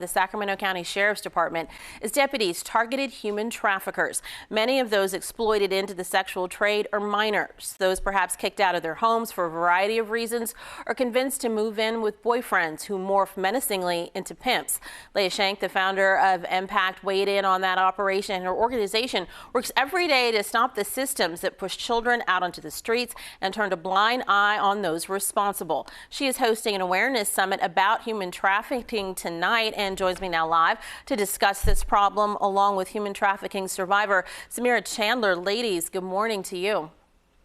The Sacramento County Sheriff's Department as deputies targeted human traffickers. Many of those exploited into the sexual trade are minors, those perhaps kicked out of their homes for a variety of reasons or convinced to move in with boyfriends who morph menacingly into pimps. Leah Shank, the founder of Impact, weighed in on that operation. Her organization works every day to stop the systems that push children out onto the streets and turned a blind eye on those responsible. She is hosting an awareness summit about human trafficking tonight and joins me now live to discuss this problem along with human trafficking survivor Samira Chandler. Ladies, good morning to you.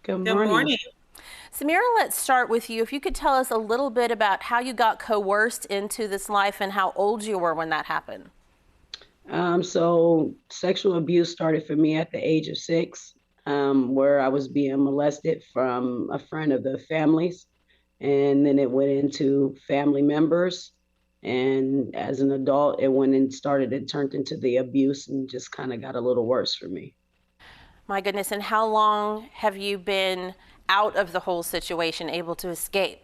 Good morning. Samira, let's start with you. If you could tell us a little bit about how you got coerced into this life and how old you were when that happened. So sexual abuse started for me at the age of 6, where I was being molested from a friend of the family's, and then it went into family members. And as an adult, it turned into the abuse and just kind of got a little worse for me. My goodness. And how long have you been out of the whole situation, able to escape?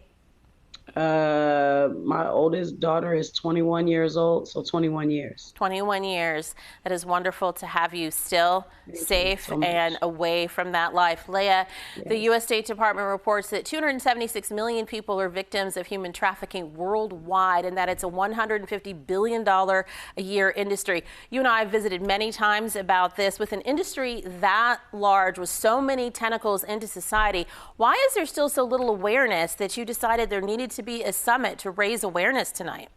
My oldest daughter is 21 years old, so 21 years. 21 years. That is wonderful to have you still safe and away from that life. Leah, the U.S. State Department reports that 276 million people are victims of human trafficking worldwide, and that it's a $150 billion a year industry. You and I have visited many times about this. With an industry that large, with so many tentacles into society, why is there still so little awareness that you decided there needed to be a summit to raise awareness tonight?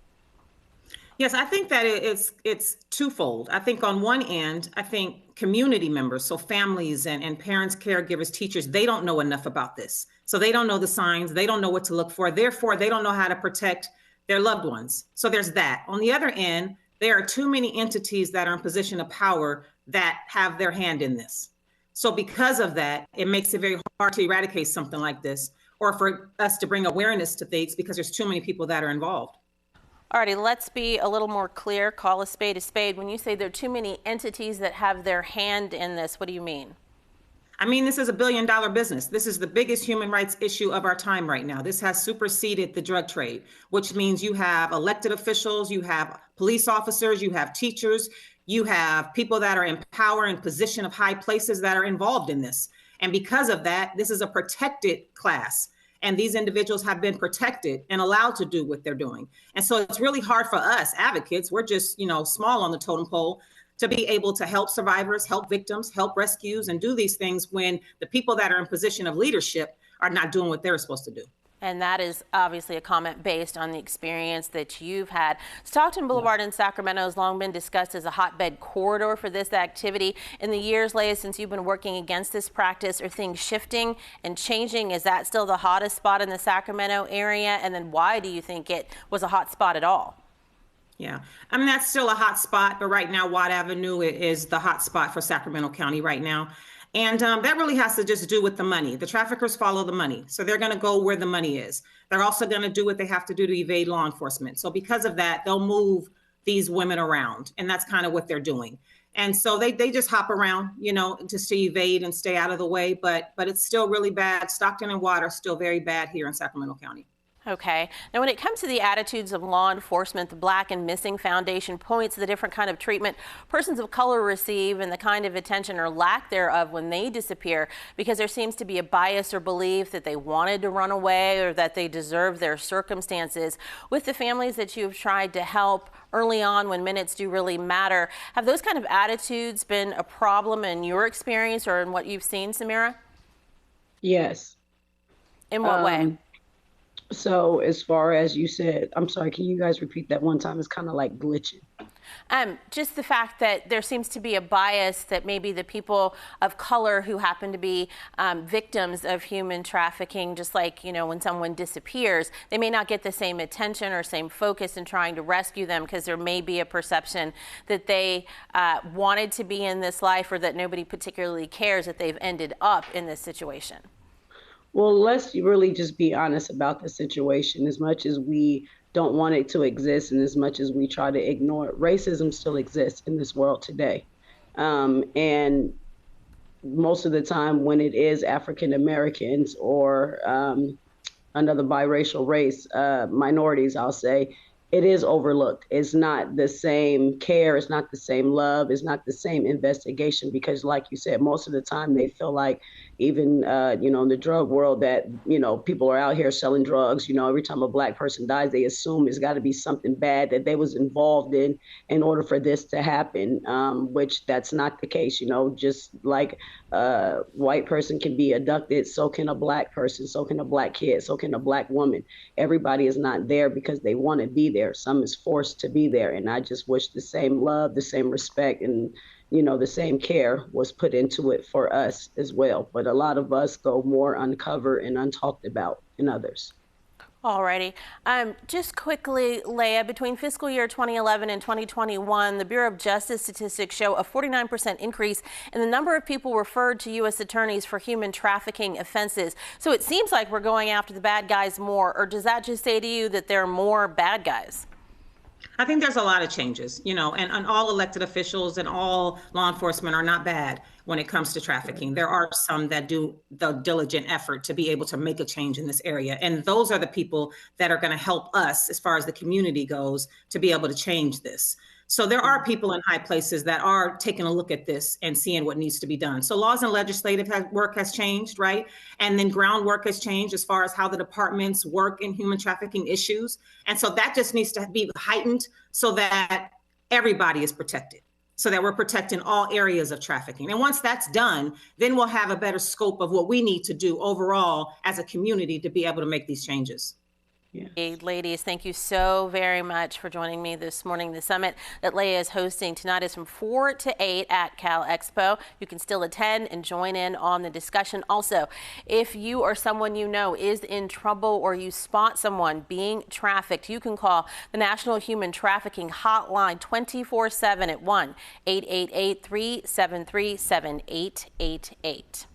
Yes, I think that it's twofold. I think on one end, I think community members, so families and parents, caregivers, teachers, they don't know enough about this. So they don't know the signs, they don't know what to look for. Therefore, they don't know how to protect their loved ones. So there's that. On the other end, there are too many entities that are in position of power that have their hand in this. So because of that, it makes it very hard to eradicate something like this, or for us to bring awareness to things, because there's too many people that are involved. Alrighty, let's be a little more clear. Call a spade a spade. When you say there are too many entities that have their hand in this, what do you mean? I mean, this is $1 billion business. This is the biggest human rights issue of our time right now. This has superseded the drug trade, which means you have elected officials, you have police officers, you have teachers, you have people that are in power and position of high places that are involved in this. And because of that, this is a protected class. And these individuals have been protected and allowed to do what they're doing. And so it's really hard for us advocates, we're just, small on the totem pole, to be able to help survivors, help victims, help rescues, and do these things when the people that are in position of leadership are not doing what they're supposed to do. And that is obviously a comment based on the experience that you've had. Stockton Boulevard in Sacramento has long been discussed as a hotbed corridor for this activity. In the years, Leah, since you've been working against this practice, are things shifting and changing? Is that still the hottest spot in the Sacramento area? And then why do you think it was a hot spot at all? Yeah, I mean, that's still a hot spot, but right now, Watt Avenue is the hot spot for Sacramento County right now. And that really has to just do with the money. The traffickers follow the money. So they're going to go where the money is. They're also going to do what they have to do to evade law enforcement. So because of that, they'll move these women around. And that's kind of what they're doing. And so they just hop around, just to evade and stay out of the way. But it's still really bad. Stockton and Watt are still very bad here in Sacramento County. Okay. Now, when it comes to the attitudes of law enforcement, the Black and Missing Foundation points to the different kind of treatment persons of color receive and the kind of attention or lack thereof when they disappear, because there seems to be a bias or belief that they wanted to run away or that they deserve their circumstances. With the families that you've tried to help early on when minutes do really matter, have those kind of attitudes been a problem in your experience or in what you've seen, Samira? Yes. In what way? So as far as you said, I'm sorry, can you guys repeat that one time? It's kind of like glitching. Just the fact that there seems to be a bias that maybe the people of color who happen to be victims of human trafficking, just like, when someone disappears, they may not get the same attention or same focus in trying to rescue them because there may be a perception that they wanted to be in this life or that nobody particularly cares that they've ended up in this situation. Well, let's really just be honest about the situation. As much as we don't want it to exist and as much as we try to ignore it, racism still exists in this world today. And most of the time when it is African Americans or another biracial race, minorities, I'll say, it is overlooked. It's not the same care, it's not the same love, it's not the same investigation because, like you said, most of the time they feel like even in the drug world that people are out here selling drugs. Every time a Black person dies, they assume it's got to be something bad that they was involved in order for this to happen, which that's not the case. Just like a white person can be abducted, so can a Black person, so can a Black kid, so can a Black woman. Everybody is not there because they want to be there. Some is forced to be there. And I just wish the same love, the same respect, and the same care was put into it for us as well. But a lot of us go more uncovered and untalked about than others. Alrighty. Just quickly, Leah, between fiscal year 2011 and 2021, the Bureau of Justice statistics show a 49% increase in the number of people referred to U.S. attorneys for human trafficking offenses. So it seems like we're going after the bad guys more, or does that just say to you that there are more bad guys? I think there's a lot of changes, and all elected officials and all law enforcement are not bad when it comes to trafficking. There are some that do the diligent effort to be able to make a change in this area. And those are the people that are going to help us, as far as the community goes, to be able to change this. So there are people in high places that are taking a look at this and seeing what needs to be done. So laws and legislative work has changed, right? And then groundwork has changed as far as how the departments work in human trafficking issues. And so that just needs to be heightened so that everybody is protected, so that we're protecting all areas of trafficking. And once that's done, then we'll have a better scope of what we need to do overall as a community to be able to make these changes. Yeah. Hey, ladies, thank you so very much for joining me this morning. The summit that Leah is hosting tonight is from 4 to 8 at Cal Expo. You can still attend and join in on the discussion. Also, if you or someone you know is in trouble or you spot someone being trafficked, you can call the National Human Trafficking Hotline 24/7 at 1-888-373-7888.